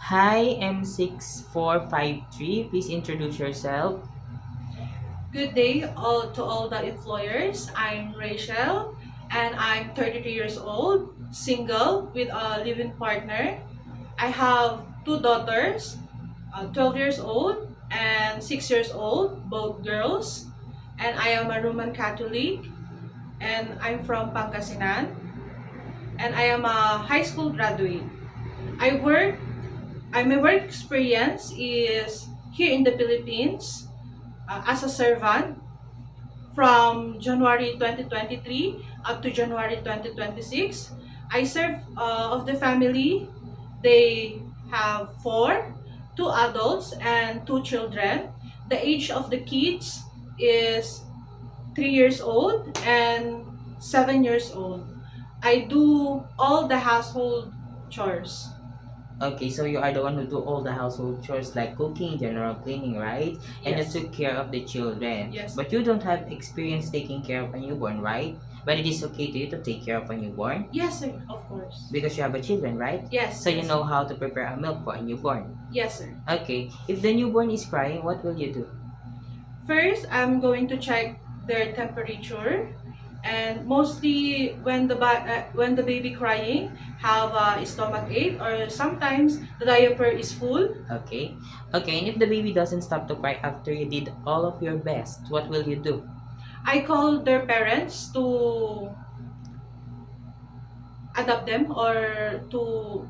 Hi, M6453. Please introduce yourself. Good day to all the employers. I'm Rachel and I'm 33 years old, single with a living partner. I have two daughters, 12 years old and 6 years old, both girls. And I am a Roman Catholic and I'm from Pangasinan and I am a high school graduate. I work, my work experience is here in the Philippines as a servant from January 2023 up to January 2026. I serve of the family. They have four, two adults and two children. The age of the kids is 3 years old and 7 years old. I do all the household chores. Okay, so you are the one who do all the household chores like cooking, general cleaning, right? And you Yes. took care of the children. Yes. But you don't have experience taking care of a newborn, right? But it is okay to you to take care of a newborn Yes, sir. Of course. because you have a children, right? Yes. So you Yes. know how to prepare a milk for a newborn. Yes, sir. Okay, if the newborn is crying, what will you do? First, I'm going to check their temperature, and mostly when the baby crying have a stomach ache or sometimes the diaper is full. Okay. Okay, and if the baby doesn't stop to cry after you did all of your best, what will you do? I call their parents to adopt them or to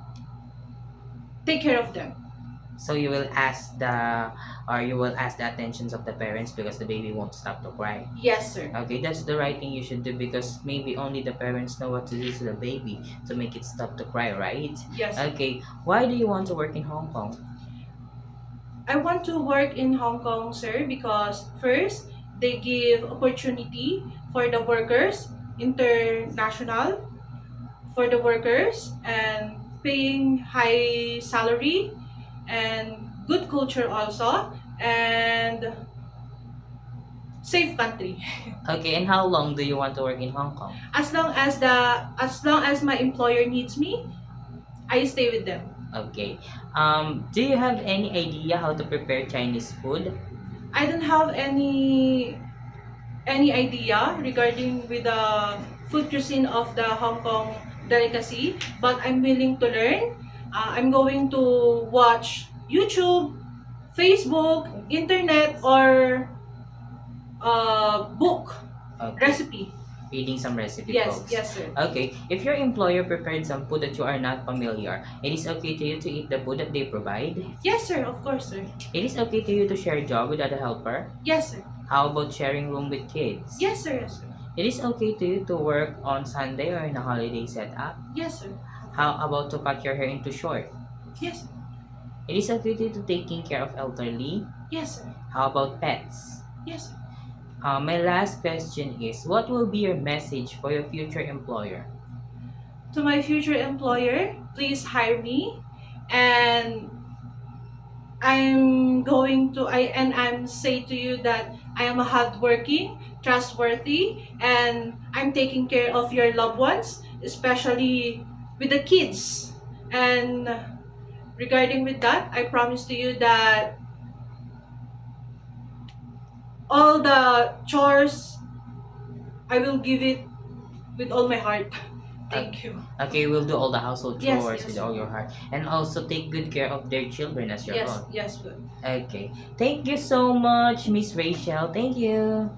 take care of them. So you will ask the attentions of the parents because the baby won't stop to cry. Yes, sir. Okay, that's the right thing you should do because maybe only the parents know what to do to the baby to make it stop to cry, right? Yes. Okay, why do you want to work in Hong Kong? I want to work in Hong Kong, sir, because first, they give opportunity for the workers, international, for the workers, and paying high salary and good culture also, and safe country. Okay, and how long do you want to work in Hong Kong? As long as my employer needs me, I stay with them. Okay. Do you have any idea how to prepare Chinese food? I don't have any idea regarding with the food cuisine of the Hong Kong delicacy, but I'm willing to learn. I'm going to watch YouTube, Facebook, internet, or book Okay. recipe. Reading some recipe Yes, books. yes, sir. Okay, if your employer prepared some food that you are not familiar, it is okay to you to eat the food that they provide. Yes, sir. Of course, sir. It is okay to you to share a job without a helper. Yes, sir. How about sharing room with kids? Yes, sir. Yes, sir. It is okay to you to work on Sunday or in a holiday setup. Yes, sir. How about to cut your hair into short? Yes, sir. It is okay to you to taking care of elderly. Yes, sir. How about pets? Yes, sir. My last question is, what will be your message for your future employer? To my future employer, please hire me, and I'm say to you that I am a hardworking, trustworthy, and I'm taking care of your loved ones, especially with the kids. And regarding with that, I promise to you that all the chores I will give it with all my heart. Thank you. Okay, we'll do all the household Yes, chores yes. with all your heart. And also take good care of their children as your Yes, own. yes, good. Okay. Thank you so much, Miss Rachel. Thank you.